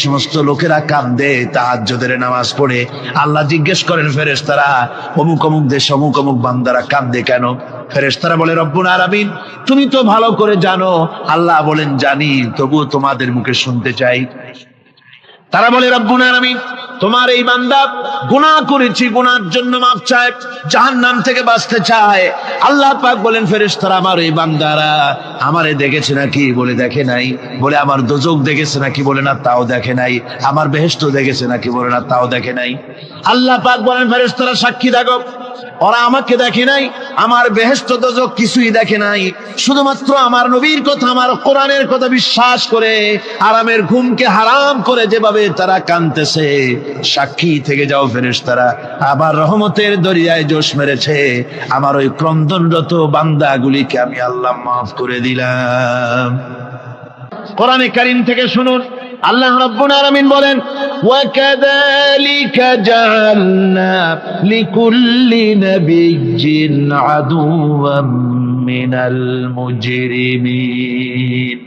সমস্ত লোকেরা কাঁদে তাহাজ্জুদের নামাজ পড়ে, আল্লাহ জিজ্ঞেস করেন ফেরেশতারা, অমুক অমুক দেশ অমুক অমুক বান্দারা কাঁদে কেন? ফেরেশতারা বলে, রব্বুল আলামিন তুমি তো ভালো করে জানো। আল্লাহ বলেন, জানি, তবুও তোমাদের মুখে শুনতে চাই। তারা বলে, রব্বুল আলামিন তোমার এই বান্দা গুনাহ করেছি, গুনার জন্য মাফ চায়, জাহান্নাম থেকে বাঁচতে চায়। আল্লাহ পাক বলেন, ফেরেশতারা আমার এই বান্দারা আমারে দেখেছে নাকি? বলে দেখে নাই। বলে আমার দোজখ দেখেছে নাকি? বলে না, তাও দেখে নাই। আমার বেহেশত দেখেছে নাকি? বলে না, তাও দেখে নাই। আল্লাহ পাক বলেন, ফেরেশতারা সাক্ষী থাকো, ওরা আমাকে দেখে নাই, আমার বেহেশত দোজখ কিছুই দেখে নাই, শুধুমাত্র আমার নবীর কথা, আমার কোরআনের কথা বিশ্বাস করে আরামের ঘুমকে হারাম করে যেভাবে তারা কাঁদতেছে, সাক্ষী থেকে যাও ফেরেশতারা, আবার রহমতের দরিয়ায় জোশ মেরেছে আমার ওই ক্রন্দনরত বান্দাগুলিকে আমি আল্লাহ মাফ করে দিলাম। কোরআনে কারীম থেকে শুনুন, আল্লাহ রাব্বুল আলামিন বলেন, ওয়াকাযালিকা জাআলনা লিকুল্লি নাবিয়্যিন আদুওয়াম মিনাল মুজরিমিন।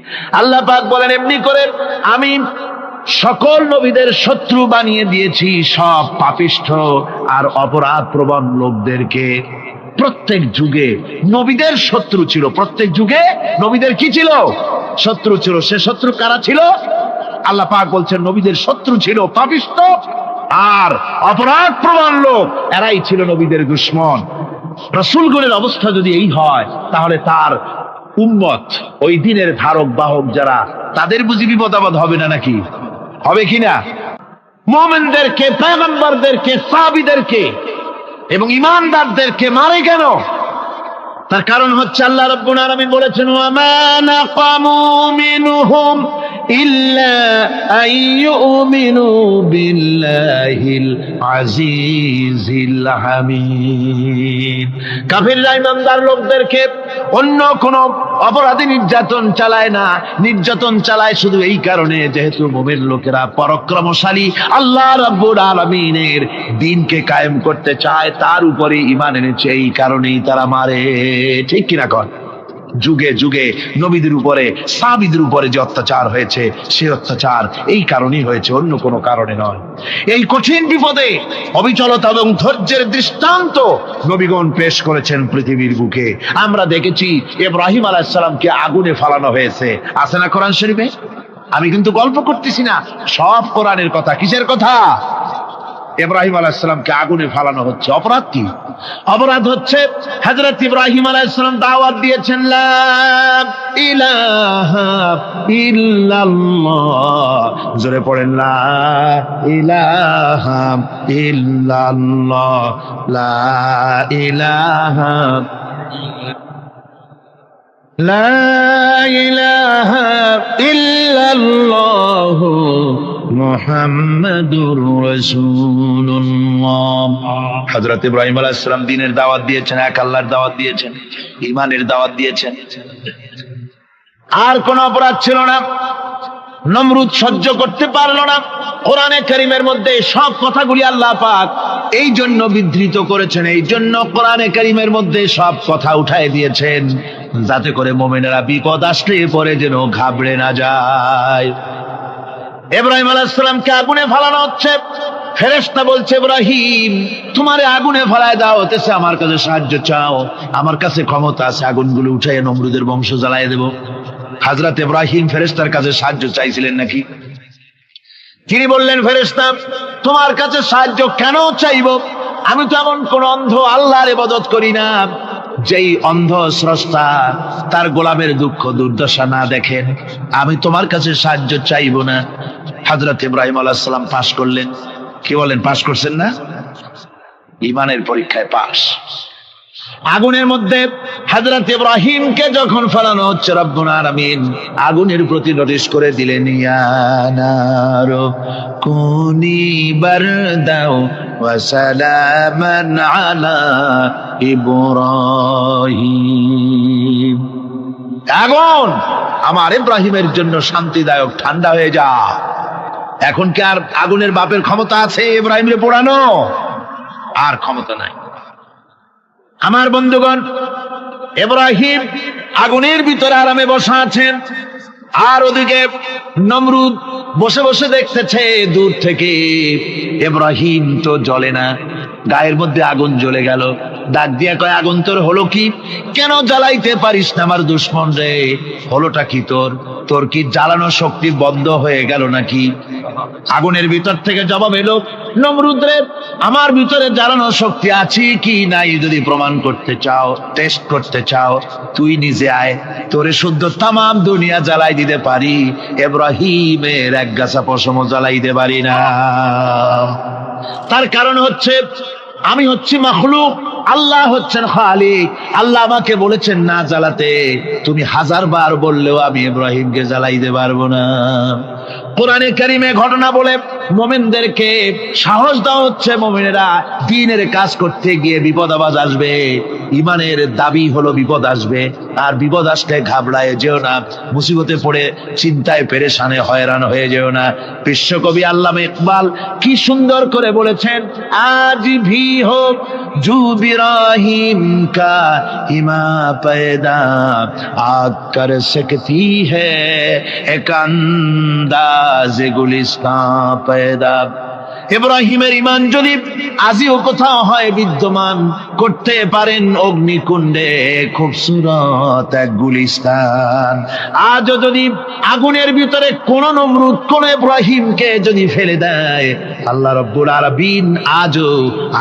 আল্লাহ পাক বলেন, এমনি করে আমি সকল নবীদের শত্রু বানিয়ে দিয়েছি, সব পাপিষ্ঠ আর অপরাধ প্রবণ লোকদেরকে। প্রত্যেক যুগে নবীদের শত্রু ছিল, প্রত্যেক যুগে নবীদের কি ছিল? শত্রু ছিল। সে শত্রু কারা ছিল? আল্লাহ পাক বলছেন, নবীদের শত্রু ছিল পাপিষ্ঠ আর অপরাধ প্রবণ লোক, এরাই ছিল নবীদের দুশমন। রাসূলগণের অবস্থা যদি এই হয়, তাহলে তার উম্মত, ওই দিনের ধারক বাহক যারা, তাদের বুঝি বিপদ আপদ হবে না নাকি? হবে কিনা? মুমিনদেরকে, পয়গম্বরদেরকে, সাহাবীদেরকে এবং ঈমানদারদেরকে মারে কেন? তার কারণ হচ্ছে আল্লাহ রাব্বুল আলামিন বলেছেন, ওয়া মা নাকামু মিনহুম ইল্লা আইয়ুমিনু বিল্লাহিল আজিজিল হামিদ। কাফিররা ঈমানদার লোকদেরকে অন্য কোন অপরাধী নির্যাতন চালায় না, নির্যাতন চালায় শুধু এই কারণে, যেহেতু মুমিন লোকেরা পরাক্রমশালী, আল্লাহ রাব্বুল আলামিনের দ্বীনকে কায়েম করতে চায়, তার উপরে ঈমান এনেছে, এই কারণেই তারা মারে। ঠিক কিনা কর? যুগে যুগে নবীদের উপরে, সাহাবীদের উপরে যে অত্যাচার হয়েছে, সে অত্যাচার এই কারণেই হয়েছে, অন্য কোনো কারণে নয়। এই কঠিন বিপদে অবিচলতা এবং ধৈর্যের দৃষ্টান্ত নবীগণ পেশ করেছেন পৃথিবীর বুকে। আমরা দেখেছি ইব্রাহিম আলাইহিস সালামকে আগুনে ফালানো হয়েছে, আছে না কোরআন শরীফে? আমি কিন্তু গল্প করতেছি না, সব কোরআনের কথা। কিসের কথা? ইব্রাহিম আলাইহিস সালামকে আগুনে ফালানো হচ্ছে। অপরাধ কি? অপরাধ হচ্ছে হযরত ইব্রাহিম আলাইহিস সালাম দাওয়াত দিয়েছেন, লা ইলাহা ইল্লাল্লাহ। জোরে পড়েন, লা ইলাহা ইল্লাল্লাহ, লা ইলাহা লা ইলাহা ইল্লাল্লাহ মুহাম্মাদুর রাসূলুল্লাহ। হযরত ইব্রাহিম আলাইহিস সালাম দ্বীনের দাওয়াত দিয়েছেন, এক আল্লাহর দাওয়াত দিয়েছেন, ঈমানের দাওয়াত দিয়েছেন। আর কোন অপরাধ ছিল না। নমরুদ সহ্য করতে পারলো না। কোরআনে কারীমের মধ্যে সব কথাগুলি আল্লাহ পাক এই জন্য বিধৃত করেছেন, এই জন্য কোরআনে কারীমের মধ্যে সব কথা উঠায় দিয়েছেন, যাতে করে মুমিনেরা বিপদ আসলে পরে যেন ঘাবড়ে না যায়। ইব্রাহিম আলাইহিস সালামকে আগুনে ফালানো হচ্ছে। ফেরেশতা বলছে, ইব্রাহিম তোমারে আগুনে ফালায় দাও হতেছে, আমার কাছে সাহায্য চাও, আমার কাছে ক্ষমতা আছে, আগুনগুলো উঠাইয়ে নমরুদের বংশ জ্বালায় দেব। হযরত ইব্রাহিম ফেরেশতার কাছে সাহায্য চাইছিলেন নাকি? তিনি বললেন, ফেরেশতা তোমার কাছে সাহায্য কেন চাইব? আমি তো এমন কোন অন্ধ আল্লাহর ইবাদত করি না যেই অন্ধ স্রষ্টা তার গোলামের দুঃখ দুর্দশা না দেখেন। আমি তোমার কাছে সাহায্য চাইব না। হযরত ইব্রাহিম আলাইহিস সালাম পাশ করলেন। কি বলেন, পাশ করছেন না? ঈমানের পরীক্ষায় পাশ। আগুনের মধ্যে হযরত ইব্রাহিমকে যখন ফেলানো হচ্ছে, রব্বুল আলামিন আগুনের প্রতি নোটিশ করে দিলেন, ইয়া নারু কুনি বারদাও ওয়া সালামান আলা ইব্রাহিম। আগুন আমার ইব্রাহিমের জন্য শান্তিদায়ক, ঠান্ডা হয়ে যা। এখন কি আর আগুনের বাপের ক্ষমতা আছে ইব্রাহিমকে পোড়ানো? আর ক্ষমতা নাই। আমার বন্ধুগণ, ইব্রাহিম আগুনের ভিতরে আরামে বসা আছেন। আর ওদিকে নমরুদ বসে বসে দেখতেছে দূর থেকে ইব্রাহিম তো জ্বলে না, গায়ের মধ্যে আগুন জ্বলে গেল। ডাক দিয়া কয়, আগুন তোর হলো কি? কেন জ্বালাইতে পারিস না আমার দুশমন রে? হলোটা কি তোর? তোর কি জ্বালানো শক্তি বন্ধ হয়ে গেল নাকি? আগুনের ভিতর থেকে জবাব এলো, নমরুদ রে, আমার ভিতরে জ্বালানো শক্তি আছে কি নাই যদি প্রমাণ করতে চাও, টেস্ট করতে চাও, তুই নিজে আয়, তোরে শুদ্ধ তামাম দুনিয়া জ্বালাই দিতে পারি, ইব্রাহিমের এক গাছা পশমও জ্বালাইতে পারি না। তার কারণ হচ্ছে আমি হচ্ছি মাখলুক, আল্লাহ হচ্ছেন খালিক। আল্লাহ আমাকে বলেছেন না জ্বালাতে, তুমি 1000 বার বললেও আমি ইব্রাহিমকে জ্বালাইতে পারবো না। কোরআনে কারিমে ঘটনা বলে মুমিনদেরকে সাহস দেওয়া হচ্ছে, মুমিনেরা দ্বীনের কাজ করতে গিয়ে বিপদ আবাজ আসবে, ইমানের দাবি হলো বিপদ আসবে, আর বিপদ আসলে ঘাবড়ায় যেও না, মুসিবতে পড়ে চিন্তায় পেরেশানে হয়রান হয়ে যেও না। বিশ্বকবি আল্লামা ইকবাল কি সুন্দর করে বলেছেন, আজ ভি হোক জু ইব্রাহিম কা ইমা पैदा आग कर सकती है एक अंदाज गुलिस्तां पैदा। ইব্রাহিমের ইমান যদি আজিও কোথাও হয় বিদ্যমান, করতে পারেন অগ্নিকুণ্ডে খুবসুরত এক গুলিস্তান। আজও যদি আগুনের ভিতরে কোন নমরুদ কোন ইব্রাহিমকে যদি ফেলে দেয়, আল্লাহ রাব্বুল আলামিন আজও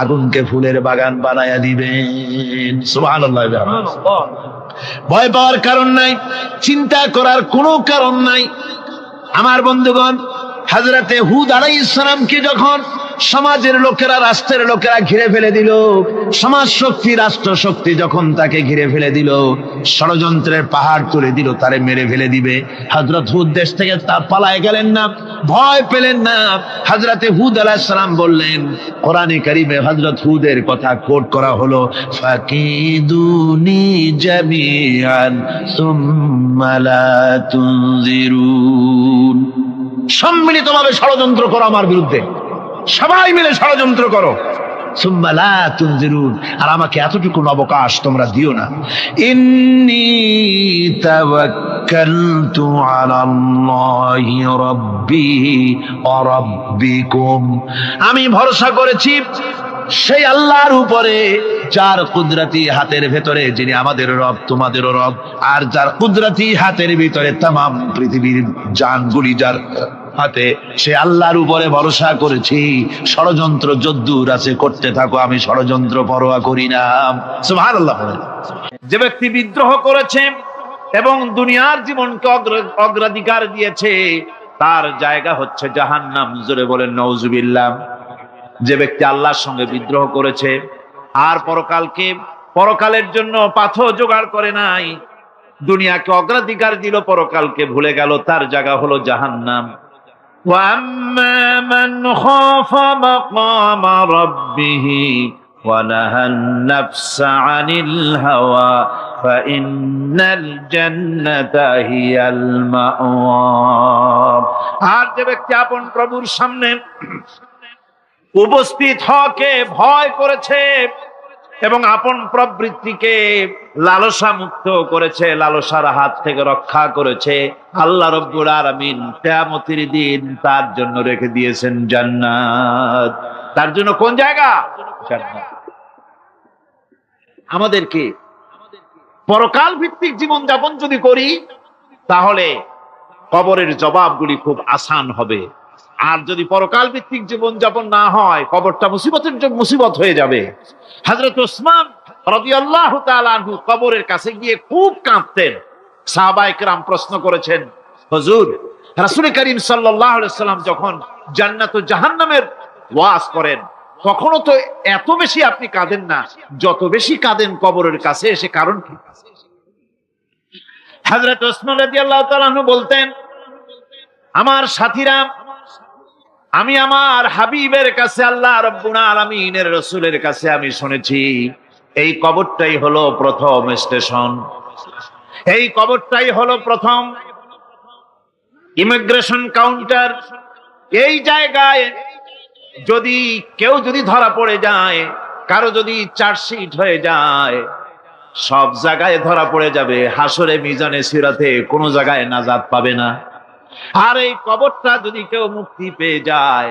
আগুনকে ফুলের বাগান বানায়া দিবেন। সুবহানাল্লাহ। ভয় পাওয়ার কারণ নাই, চিন্তা করার কোনো কারণ নাই। আমার বন্ধুগণ, হযরতে হুদ আলাইহিস সালামকে যখন সমাজের লোকেরা, রাষ্ট্রের লোকেরা ঘিরে ফেলে দিল, সমাজ শক্তি, রাষ্ট্র শক্তি যখন তাকে ঘিরে ফেলে দিল, ষড়যন্ত্রের পাহাড় তুলে দিল, তারে মেরে ফেলে দিবে, হযরত হুদ দেশ থেকে তা পালায় গেলেন না, ভয় পেলেন না। হযরতে হুদ আলাইহিস সালাম বললেন, কোরআনে কারিমে হযরত হুদের কথা কোট করা হলো, ফাকিদুনি জামিআন সুম্মা লা তুনজিরুন। সম্মিলিতভাবে ষড়যন্ত্র করো আমার বিরুদ্ধে, সবাই মিলে ষড়যন্ত্র করো, সুম্মা লা তুনজিরুন, আর আমাকে এতটুকু অবকাশ তোমরা দিও না। ইন্নী তাওয়াক্কালতু আলাল্লাহি রাব্বি ওয়া রাব্বিকুম, আমি ভরসা করেছি সেই আল্লাহর উপরে যার কুদরতি হাতের ভেতরে, যিনি আমাদের রব তোমাদেরও রব, আর যার কুদরতি হাতের ভিতরে তামাম পৃথিবীর জানগুলি যার হাতে, সে আল্লাহর উপরে ভরসা করেছি। ষড়যন্ত্র যদ্দূর আছে করতে থাকো, আমি ষড়যন্ত্র পরোয়া করি না। সুবহানাল্লাহ। যে ব্যক্তি বিদ্রোহ করেছে এবং দুনিয়ার জীবনকে অগ্রাধিকার দিয়েছে, তার জায়গা হচ্ছে জাহান্নাম। জোরে বলেন নাউজুবিল্লাহ। যে ব্যক্তি আল্লাহর সঙ্গে বিদ্রোহ করেছে আর পরকালের জন্য পাথর জোগাড় করে নাই, দুনিয়াকে অগ্রাধিকার দিল, পরকালকে ভুলে গেল, তার জায়গা হলো জাহান্নাম। ওয়াম্মা মান খাফা মাকামা রাব্বিহি ওয়া নাহান নাফসা আনিল হাওয়া ফাইন্নাল জান্নাতা হিয়াল মাওয়া। আর যে ব্যক্তি আপন প্রভুর সামনে উপস্থিত হকে ভয় করেছে এবং আপন প্রবৃত্তিকে লালসা মুক্ত করেছে, লালসার হাত থেকে রক্ষা করেছে, আল্লাহ রাব্বুল আলামিন কিয়ামতের দিন তার জন্য রেখে দিয়েছেন জান্নাত। তার জন্য কোন জায়গা? জান্নাত। আমাদেরকে পরকাল ভিত্তিক জীবন যাপন যদি করি, তাহলে কবরের জবাবগুলি খুব আসান হবে। আর যদি পরকাল ভিত্তিক জীবন যাপন না হয়, কবরটা মুসিবত হয়ে যাবে। হযরত ওসমান রাদিয়াল্লাহু তাআলা আনহু কবরের কাছে গিয়ে খুব কাঁদতেন। সাহাবায়ে কেরাম প্রশ্ন করেছেন, হুজুর, রাসূল করিম সাল্লাল্লাহু আলাইহি ওয়াসাল্লাম যখন জান্নাত ও জাহান্নামের ওয়াজ করেন, কখনো তো এত বেশি আপনি কাঁদেন না, যত বেশি কাঁদেন কবরের কাছে এসে, কারণ কি? হযরত ওসমান রাদিয়াল্লাহু তাআলা আনহু বলতেন, আমার সাথীরা, আমি আমার হাবিবের কাছে, আল্লাহ রাব্বুল আলামিনের রাসূলের কাছে আমি শুনেছি, এই কবরটাই হলো প্রথম স্টেশন, এই কবরটাই হলো প্রথম ইমিগ্রেশন কাউন্টার। এই জায়গায় কেউ যদি ধরা পড়ে যায়, কারো যদি চার্জশিট হয়ে যায়, সব জায়গায় ধরা পড়ে যাবে, হাসরে মিজানে সিরাতে কোনো জায়গায় নাজাত পাবে না। আর এই কবরটা যদি কেউ মুক্তি পেয়ে যায়,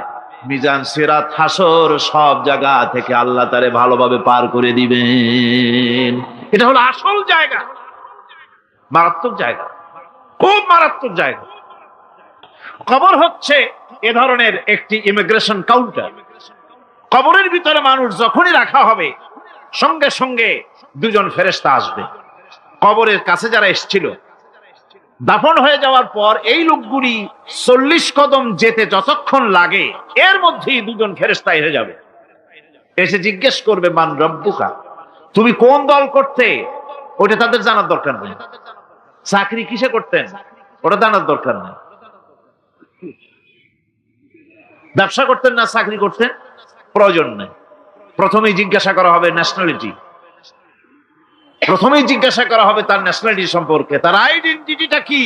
মিজান সিরাত হাসর সব জায়গা থেকে আল্লাহ তারে ভালোভাবে পার করে দিবেন। এটা হলো আসল জায়গা, মারাত্মক জায়গা, খুব মারাত্মক জায়গা। কবর হচ্ছে এ ধরনের একটি ইমিগ্রেশন কাউন্টার। কবরের ভিতরে মানুষ যখনই রাখা হবে, সঙ্গে সঙ্গে দুজন ফেরেশতা আসবে। কবরের কাছে যারা এসেছিল, দাফন হয়ে যাওয়ার পর এই লোকগুলি 40 কদম যেতে যতক্ষণ লাগে, এর মধ্যেই দুজন ফেরেশতা এসে যাবে। এসে জিজ্ঞেস করবে, মান রব্বুকা, তুমি কোন দল করতে? ওটা তাদের জানার দরকার নেই। চাকরি কিসে করতেন, ওটা জানার দরকার নেই। ব্যবসা করতেন না চাকরি করতেন, প্রয়োজন নেই। প্রথমেই জিজ্ঞাসা করা হবে ন্যাশনালিটি, প্রথমেই জিজ্ঞাসা করা হবে তার ন্যাশনালিটি সম্পর্কে, তার আইডেন্টিটিটা কি,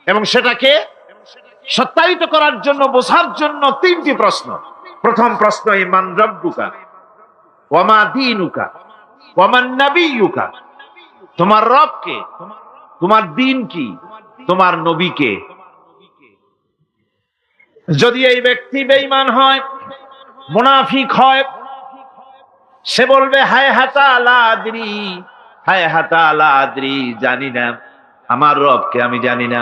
এবং সেটাকে সত্যায়িত করার জন্য, বোঝার জন্য 3টি প্রশ্ন। প্রথম প্রশ্ন, মান রব্বুকা ওয়া মা দীনুকা ওয়া মান নাবিয়্যুকা, তোমার রব কে, তোমার দ্বীন কি, তোমার নবী কে। যদি এই ব্যক্তি বেঈমান হয়, মুনাফিক হয়, সে বলবে হায় হাতা লা আদরি, হায় হাতা লা আদরি, জানি না আমার রবকে, আমি জানি না।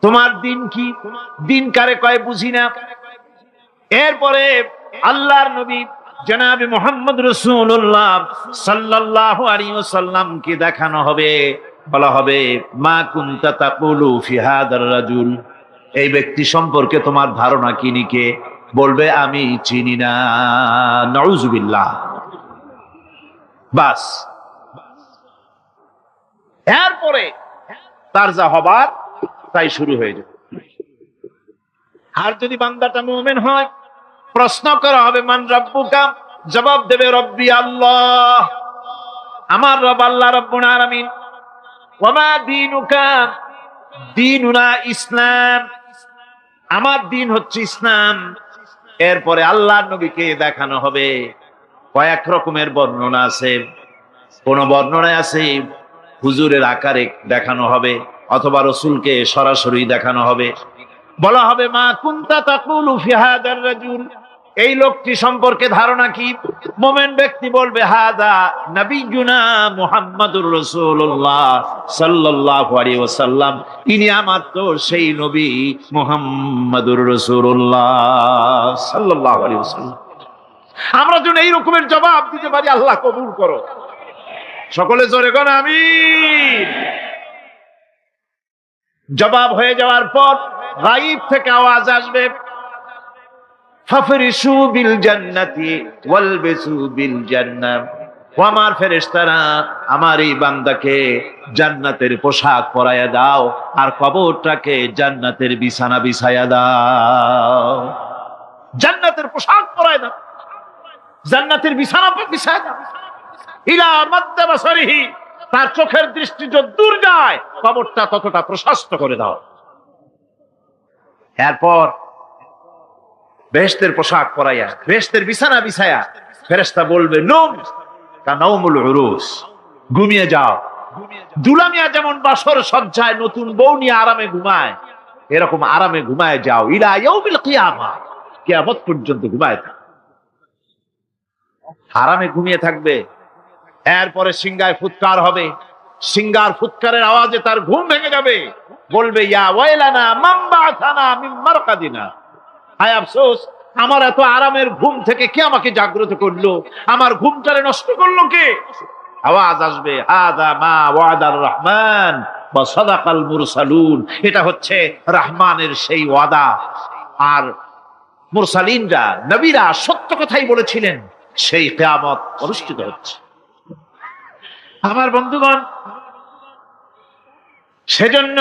তোমার দিন কি, দিন কারে কয় বুঝি না। এরপরে আল্লাহর নবী জনাবে মুহাম্মদ রাসূলুল্লাহ সাল্লাল্লাহু আলাইহি ওয়াসাল্লামকে দেখানো হবে, বলা হবে মা কুনতা তাকুলু ফি হাদার রাজুল, এই ব্যক্তি সম্পর্কে তোমার ধারণা কি নিকে? বলবে আমি চিনি না। নাউযুবিল্লাহ। বাস, এরপরে তার যা হবার তাই শুরু হয়ে যাবে। আর যদি বান্দাটা মুমিন হয়, প্রশ্ন করা হবে মান রব্বুকা, জবাব দেবে রব্বি আল্লাহ, আমার রব আল্লাহ রাব্বুল আলামিন। ওয়া মা দীনুকা, দীনুনা ইসলাম, আমার দিন হচ্ছে ইসলাম। এরপরে আল্লাহর নবীকে দেখানো হবে। কয়েক রকমের বর্ণনা আছে, কোন বর্ণনায় আছে হুজুরের আকারে দেখানো হবে, অথবা রাসূলকে সরাসরি দেখানো হবে। বলা হবে মা কুনতা তাকুলু ফি হাদার রাজুল, এই লোকটি সম্পর্কে ধারণা কি? মুমিন ব্যক্তি বলবে হাদা নবিয়ুনা মুহাম্মাদুর রাসূলুল্লাহ সাল্লাল্লাহু আলাইহি ওয়াসাল্লাম, ইনি আমার তো সেই নবী মুহাম্মাদুর রাসূলুল্লাহ সাল্লাল্লাহু আলাইহি ওয়াসাল্লাম। আমরা যেন এই রকমের জবাব দিতে পারি, আল্লাহ কবুল করো। সকলে জোরে কোন আমিন। জবাব হয়ে যাওয়ার পর গায়ব থেকে আওয়াজ আসবে, ফাফরিশু বিল জান্নাতি ওয়ালবিসু বিল জান্নাহ, ও আমার ফেরেশতারা, আমার এই বান্দাকে জান্নাতের পোশাক পরাইয়া দাও, আর কবরটাকে জান্নাতের বিছানা বিছাইয়া দাও। জান্নাতের পোশাক পরাইয়া দাও, জান্নাতের বিছানা বিছাইয়া দাও। ইলা মাদ্দা বাসারিহি, তার চোখের দৃষ্টি যত দূর যায়, কবরটা ততটা প্রশস্ত করে দাও। এরপর বেহেশতের পোশাক পরাইয়া, বেহেশতের বিছানা বিছায়া ফেরেশতা বলবে নূম কানাউমুল উরুস, ঘুমিয়ে যাও। দুলামিয়া যেমন বাসর সজ্জায় নতুন বউ নিয়ে আরামে ঘুমায়, এরকম আরামে ঘুমায় যাও। ইলা ইয়াউমিল কিয়ামা, কিয়ামত পর্যন্ত ঘুমায় থাক, আরামে ঘুমিয়ে থাকবে। এরপরে সিংগায় ফুৎকার হবে, সিংগার ফুৎকারের আওয়াজে তার ঘুম ভেঙে যাবে। বলবে ইয়া ওয়াইলানা মান বা'আথানা মিন মারকাদিনা, হায় আফসোস, আমার এত আরামের ঘুম থেকে কে আমাকে জাগ্রত করলো, আমার ঘুমটারে নষ্ট করলো কে? আওয়াজ আসবে হাদা মা ওয়াদার রহমান ওয়া সাদাকাল মুরসালুন, এটা হচ্ছে রহমানের সেই ওয়াদা, আর মুরসালিনরা, নবীরা সত্য কথাই বলেছিলেন, সেই কিয়ামত অনুষ্ঠিত হচ্ছে। আমার বন্ধুগণ, সেজন্য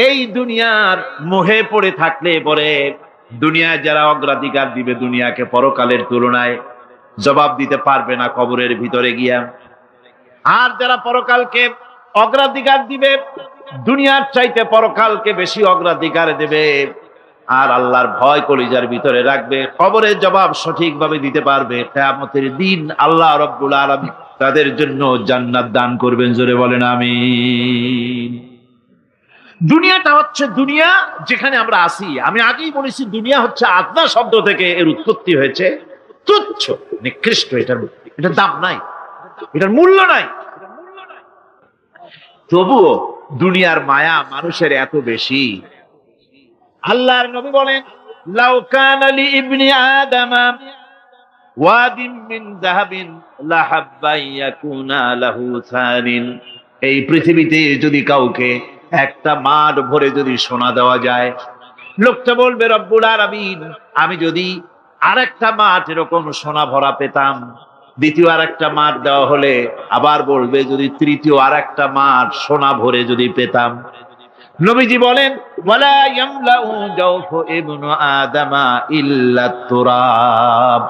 এই দুনিয়ার মোহে পড়ে থাকলে পরে দুনিয়ায় যারা অগ্রাধিকার দিবে দুনিয়াকে পরকালের তুলনায়, জবাব দিতে পারবে না কবরের ভিতরে গিয়া। আর যারা পরকালকে অগ্রাধিকার দিবে, দুনিয়ার চাইতে পরকালকে বেশি অগ্রাধিকার দেবে, আর আল্লাহর ভয় কলিজার ভিতরে রাখবে, কবরের জবাব সঠিকভাবে দিতে পারবে, কিয়ামতের দিন আল্লাহ রাব্বুল আলামিন তাদের জন্য জান্নাত দান করবেন। জোরে বলেন আমিন। দুনিয়াটা হচ্ছে দুনিয়া যেখানে আমরা আছি। আমি আগেই বলেছি দুনিয়া হচ্ছে আদনা শব্দ থেকে এর উৎপত্তি হয়েছে। তুচ্ছ, নিকৃষ্ট, এটার দাম নাই, এটার মূল্য নাই। তবুও দুনিয়ার মায়া মানুষের এত বেশি। আল্লাহর নবী বলেন, লাউ কানা লি ইবনি আদামা ওয়াদিন মিন যাহাবিন লাহাব্বা ইয়াকুনা লাহু সানিন। এই পৃথিবীতে যদি কাউকে একটা মাঠ ভরে যদি সোনা দেওয়া যায়, লোকটা বলবে রব্বুল আলামিন, আমি যদি আরেকটা মাঠ এরকম সোনা ভরা পেতাম। দ্বিতীয় আরেকটা মাঠ দেওয়া হলে আবার বলবে যদি তৃতীয় আরেকটা মাঠ সোনা ভরে যদি পেতাম। নবীজি বলেন, ওয়ালা ইয়ামলাউ জাওফু ইবনু আদামা ইল্লা তুরাব।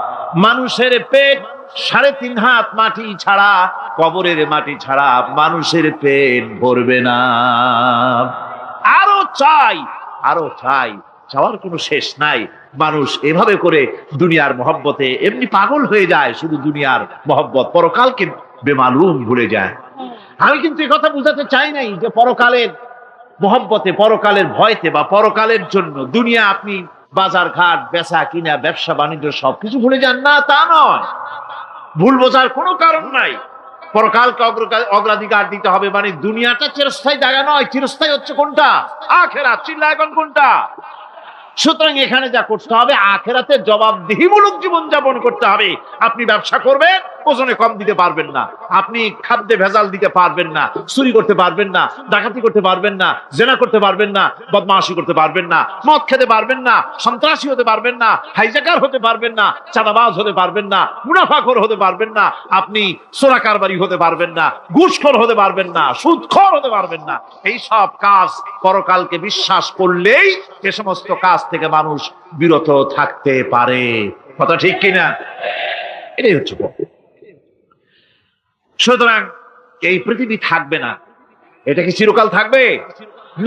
মানুষের পেট 3.5 হাত মাটি ছাড়া, কবরের মাটি ছাড়া মানুষের পেট ভরবে না। আরো চাই, আরো চাই, চাওয়ার কোনো শেষ নাই। মানুষ এভাবে করে দুনিয়ার মহব্বতে এমনি পাগল হয়ে যায়, শুধু দুনিয়ার মহব্বত, পরকালকে বেমালুম ভুলে যায়। আমি কিন্তু এই কথা বুঝাতে চাই নাই যে পরকালের মহব্বতে, পরকালের ভয়তে বা পরকালের জন্য দুনিয়া আপনি বাজার ঘাট, বেচা কিনা, ব্যবসা বাণিজ্য সবকিছু ভুলে যান, না তা নয়। ভুল বোঝার কোনো কারণ নাই। পরকালকে অগ্রাধিকার দিতে হবে, মানে দুনিয়াটা চিরস্থায়ী জায়গা নয়। চিরস্থায়ী হচ্ছে কোনটা? আখিরাত। চিল্লা এখন কোনটা? সুতরাং এখানে যা করতে হবে, আখিরাতের জবাবদিহিমূলক জীবন যাপন করতে হবে। আপনি ব্যবসা করবেন, ওজনে কম দিতে পারবেন না। আপনি খাদ্যে ভেজাল দিতে পারবেন না, চুরি করতে পারবেন না, ডাকাতি করতে পারবেন না, জেনা করতে পারবেন না, বদমাশি করতে পারবেন না, মদ খেতে পারবেন না, সন্ত্রাসী হতে পারবেন না, হাইজ্যাকার হতে পারবেন না, চাঁদাবাজ হতে পারবেন না, মুনাফাখোর হতে পারবেন না, আপনি চোরা কারবারি হতে পারবেন না, ঘুষখোর হতে পারবেন না, সুদখোর হতে পারবেন না। এই সব কাজ পরকালকে বিশ্বাস করলেই এ সমস্ত কাজ থেকে মানুষ বিরত থাকতে পারে। কথা ঠিক কিনা? এটাই হচ্ছে। সুতরাং এই পৃথিবী থাকবে না, এটা কি চিরকাল থাকবে?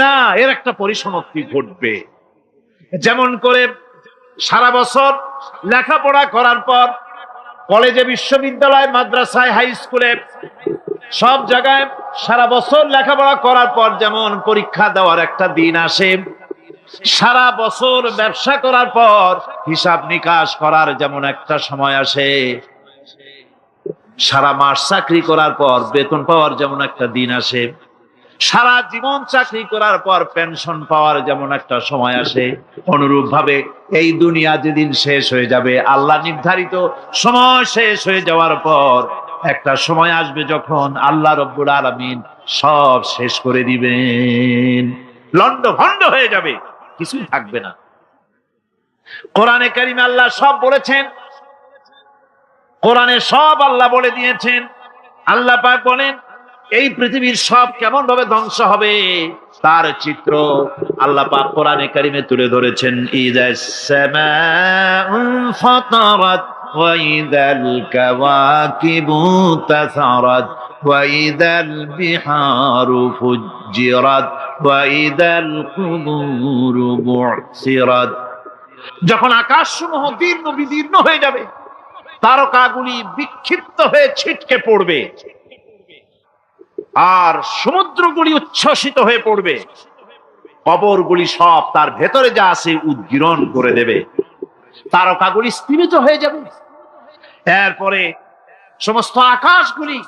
না, এর একটা পরিসমাপ্তি ঘটবে। যেমন করে সারা বছর লেখাপড়া করার পর কলেজে, বিশ্ববিদ্যালয়, মাদ্রাসায়, হাই স্কুলে, সব জায়গায় সারা বছর লেখাপড়া করার পর যেমন পরীক্ষা দেওয়ার একটা দিন আসে, সারা বছর ব্যবসা করার পর হিসাব নিকাশ করার যেমন একটা সময় আসে, সারা মাস চাকরি করার পর বেতন পাওয়ার যেমন একটা দিন আসে, সারা জীবন চাকরি করার পর পেনশন পাওয়ার যেমন একটা সময় আসে, অনুরূপ ভাবে এই দুনিয়া যেদিন শেষ হয়ে যাবে, আল্লাহ নির্ধারিত সময় শেষ হয়ে যাওয়ার পর একটা সময় আসবে যখন আল্লাহ রব্বুল আলামিন সব শেষ করে দিবেন, লন্ডভন্ড হয়ে যাবে, কিছুই থাকবে না। কোরআনে কারিমে আল্লাহ সব বলেছেন, কোরআনে সব আল্লাহ বলে দিয়েছেন। আল্লাহ পাক বলেন এই পৃথিবীর সব কেমন ভাবে ধ্বংস হবে তার চিত্র আল্লাহ পাক কোরআনে কারিমে তুলে ধরেছেন। ইযাস সামাউ ফাতারাত ওয়া ইযাল কাওয়াকিবু তাসারাত ওয়া ইযাল বিহারু ফুজ্জিরাত ওয়া ইযাল কুবুরু বু'সিরাত। যখন আকাশসমূহ দীর্ণ বিদীর্ণ হয়ে যাবে, তারকাগুলি বিক্ষিপ্ত হয়ে ছিটকে পড়বে, আর সমুদ্রগুলি উচ্ছ্বসিত হয়ে পড়বে, কবরগুলি সব তার ভেতরে যা আছে উদ্গীরণ করে দেবে, তারকাগুলি স্থিমিত হয়ে যাবে। এরপরে সমস্ত আকাশগুলি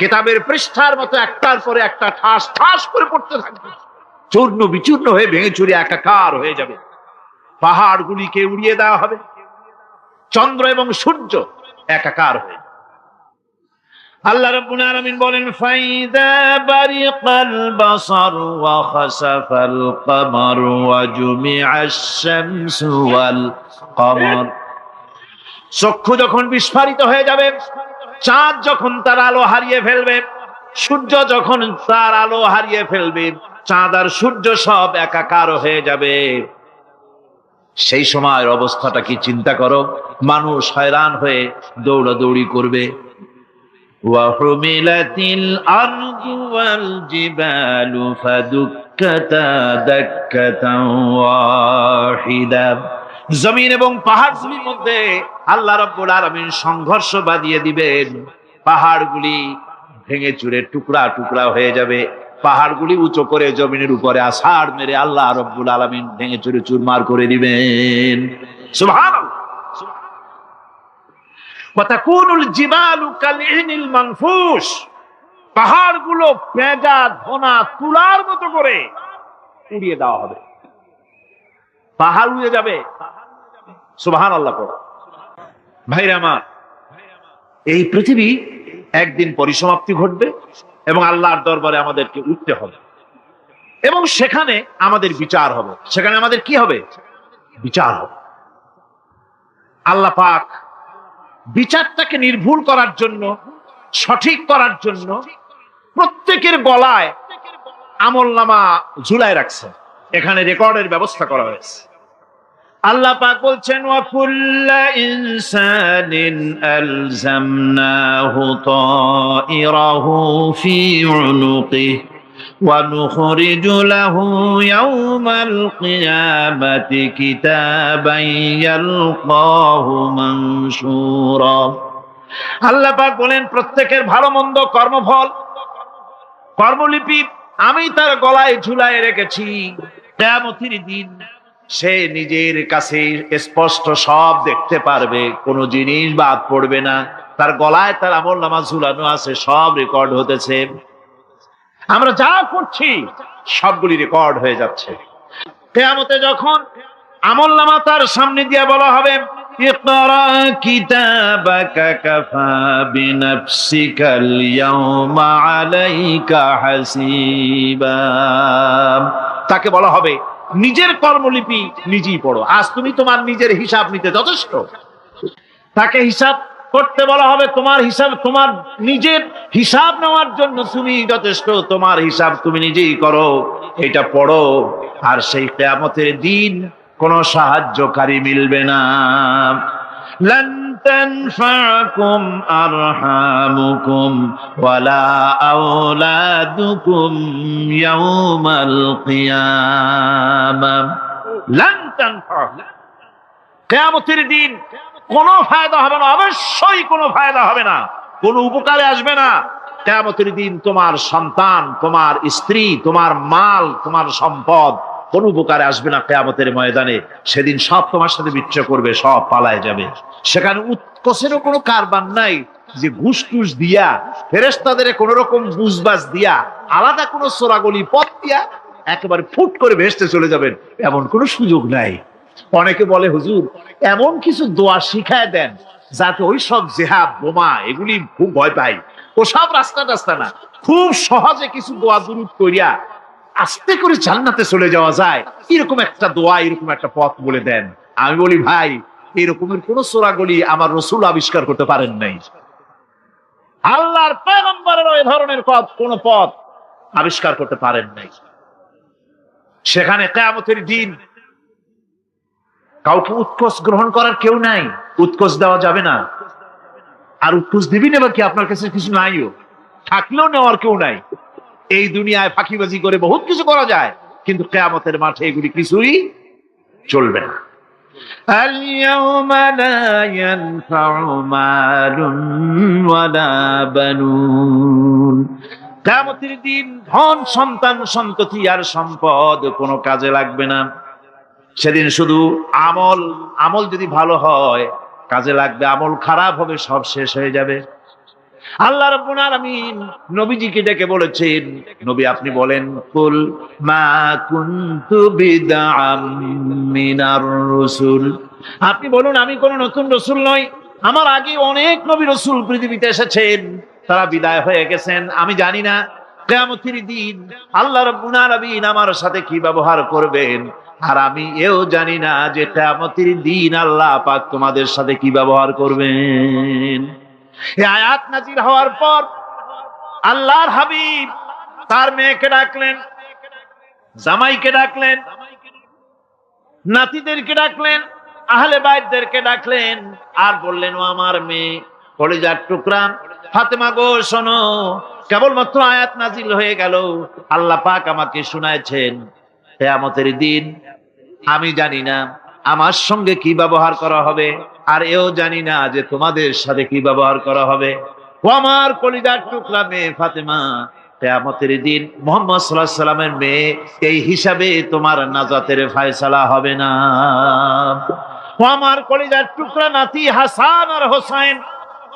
কিতাবের পৃষ্ঠার মতো একটার পরে একটা ঠাস ঠাস করে পড়তে থাকবে, চূর্ণ বিচূর্ণ হয়ে ভেঙে চুরে একাকার হয়ে যাবে। পাহাড়গুলিকে উড়িয়ে দেওয়া হবে, চন্দ্র এবং সূর্য একাকার হয়ে। আল্লাহ রাব্বুল আলামিন বলেন ফাইদা বারিকাল বাসার ওয়া খাসাফাল কমার ওয়া জুমিআশ শামসু ওয়াল কমার। চক্ষু যখন বিস্ফারিত হয়ে যাবে, চাঁদ যখন তার আলো হারিয়ে ফেলবে, সূর্য যখন তার আলো হারিয়ে ফেলবে, চাঁদ আর সূর্য সব একাকার হয়ে যাবে, সেই সময়ের অবস্থাটা কি চিন্তা করো। মানুষ হয়রান হয়ে দৌড়াদৌড়ি করবে, وحملت الأرض والجبال فدكتا دكة واحدة। জমিন এবং পাহাড়গুলির মধ্যে আল্লাহ রাব্বুল আলামিন সংঘর্ষ বাঁধিয়ে দিবেন, পাহাড়গুলি ভেঙে চুরে টুকরা টুকরা হয়ে যাবে, পাহাড়গুলি উঁচু করে জমিনের উপরে আছাড় মেরে আল্লাহ রাব্বুল আলামিন ভেঙে চুরে চুরমার করে দিবেন। সুবহানাল্লাহ। ওয়াতাকুনুল জিবালু কালইহনিল মানফুস, পাহাড়গুলো পেঁজা ধোনা তুলার মতো করে উড়িয়ে দেওয়া হবে, পাহাড় উড়ে যাবে। সুবহানাল্লাহ। ভাইরা আমার, এই পৃথিবী একদিন পরিসমাপ্তি ঘটবে এবং আল্লাহর দরবারে আমাদেরকে উঠতে হবে এবং সেখানে আমাদের বিচার হবে। সেখানে আমাদের কি হবে? বিচার হবে। আল্লাহ পাক বিচারটাকে নির্ভুল করার জন্য, সঠিক করার জন্য প্রত্যেকের গলায় আমলনামা ঝুলায় রাখছে, এখানে রেকর্ডের ব্যবস্থা করা হয়েছে। আল্লাহ পাক বলছেন, ওয়া কুল্লা ইনসানিন আলজামনাহু তাইরাহু ফি উনুকিহি ওয়া নুখরিজু লাহু ইয়াওমাল কিয়ামাতি কিতাবান ইয়ালকাহু মানশুরা। আল্লাহ পাক বলেন, প্রত্যেকের ভালো মন্দ কর্মফল, কর্মলিপি আমি তার গলায় ঝুলায় রেখেছি। কিয়ামতের দিন সে নিজের কাছে স্পষ্ট সব দেখতে পারবে, কোনো জিনিস বাদ পড়বে না। তার গলায় তার আমলনামা ঝুলানো আছে, সব রেকর্ড হতেছে। আমরা যা করছি সবগুলি রেকর্ড হয়ে যাচ্ছে। কিয়ামতে যখন আমলনামা তার সামনে দিয়ে বলা হবে, ইকরা কিতাবাকা কাফা বিনাফসিকাল ইয়াওমা আলাইকা হাসিবা, তাকে বলা হবে নিজের কর্মলিপি নিজেই পড়ো, আজ তুমি তোমার নিজের হিসাব নিতে যথেষ্ট। তাকে হিসাব করতে বলা হবে, তোমার হিসাব, তোমার নিজের হিসাব নেওয়ার জন্য তুমি যথেষ্ট, তোমার হিসাব তুমি নিজেই করো, এটা পড়ো। আর সেই কিয়ামতের দিন কোনো সাহায্যকারী মিলবে না। লান তানফাকুম আরহামুকুম ওয়ালা আওলাদুকুম ইয়াওমাল কিয়ামাহ। লান তানফা, কিয়ামতের দিন কোনো ফায়দা হবে না, অবশ্যই কোনো ফায়দা হবে না, কোনো উপকারে আসবে না। কিয়ামতের দিন তোমার সন্তান, তোমার স্ত্রী, তোমার মাল, তোমার সম্পদ কোন উপকারে আসবে না। কিয়ামতের ময়দানে সেদিন সব তোমার সাথে বিচ্ছেদ করবে, সব পালায় যাবে। সেখানে উৎকোষেরও কোনো কারবার নাই যে ঘুষ টুস দিয়া, ফেরেশতাদের কোন রকম বুঝবাজ দিয়া, আলাদা কোনো চোরাগলি পথ দিয়া একেবারে ফুট করে ভেসতে চলে যাবেন, এমন কোনো সুযোগ নাই। অনেকে বলে, হুজুর এমন কিছু দোয়া শিখায় দেন যাতে ওই সব জেহাদ বোমা এগুলি খুব ভয় পাই, ওসব রাস্তা টাস্তা না, খুব সহজে কিছু দোয়া দুরূদ করিয়া আস্তে করে জান্নাতে চলে যাওয়া যায়, এরকম একটা দোয়া, এরকম একটা পথ বলে দেন। আমি বলি, ভাই এরকমের কোন চোরাগলি আমার রাসূল আবিষ্কার করতে পারেন নাই, আল্লাহর পয়গম্বরের ওই ধরনের কোন পথ আবিষ্কার করতে পারেন নাই। সেখানে কিয়ামতের দিন কাউকে উৎকোষ গ্রহণ করার কেউ নাই, উৎকোষ দেওয়া যাবে না। আর উৎকোষ দিবি নেবা কি? আপনার কাছে কিছু নাইও, থাকলেও নেওয়ার কেউ নাই। এই দুনিয়ায় ফাঁকিবাজি করে বহুত কিছু করা যায়, কিন্তু কিয়ামতের মাঠে এগুলি কিছুই চলবে না। আল-ইয়াওমা লা ইয়ানফা'ু মালুন ওয়ালা বানুন, কিয়ামতের দিন ধন সন্তান সন্ততি আর সম্পদ কোনো কাজে লাগবে না। সেদিন শুধু আমল, আমল যদি ভালো হয় কাজে লাগবে, আমল খারাপ হবে সব শেষ হয়ে যাবে। আল্লাহ রাব্বুল আলামিন নবীজিকে ডেকে বলেছেন, নবী আপনি বলেন, কুল মা কুনতু বিদআম মিনার রাসূল, আপনি বলুন আমি কোন নতুন রাসূল নই, আমার আগে অনেক নবী রাসূল পৃথিবীতে এসেছেন, তারা বিদায় হয়ে গেছেন। আমি জানি না কিয়ামতের দিন আল্লাহ রাব্বুল আলামিন আমার সাথে কি ব্যবহার করবেন, আর আমি এও জানি না যে কিয়ামতের দিন আল্লাহ পাক তোমাদের সাথে কি ব্যবহার করবেন। এই আয়াত নাযিল হওয়ার পর আল্লাহর হাবিব তার মেয়েকে ডাকলেন, জামাইকে ডাকলেন, নাতিদেরকে ডাকলেন, আহলে বাইতদেরকে ডাকলেন, আর বললেন, ও আমার মেয়ে, কলিজার টুকরা ফাতেমা গো শোনো, কেবলমাত্র আয়াত নাজিল হয়ে গেল, আল্লাহ পাক আমাকে শুনাইছেন কিয়ামতের দিন আমি জানি না আমার সঙ্গে কি ব্যবহার করা হবে, আর এও জানি না যে তোমাদের সাথে কি ব্যবহার করা হবে। ও আমার কলিজার টুকরা মেয়ে ফাতেমা, কিয়ামতের দিন মুহাম্মদ সাল্লাল্লাহু আলাইহি সাল্লামের মেয়ে, এই হিসাবে তোমার নাজাতের ফয়সালা হবে না। ও আমার কলিজার টুকরা নাতি হাসান আর হোসেন,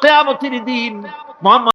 কিয়ামতের দিন মুহাম্মদ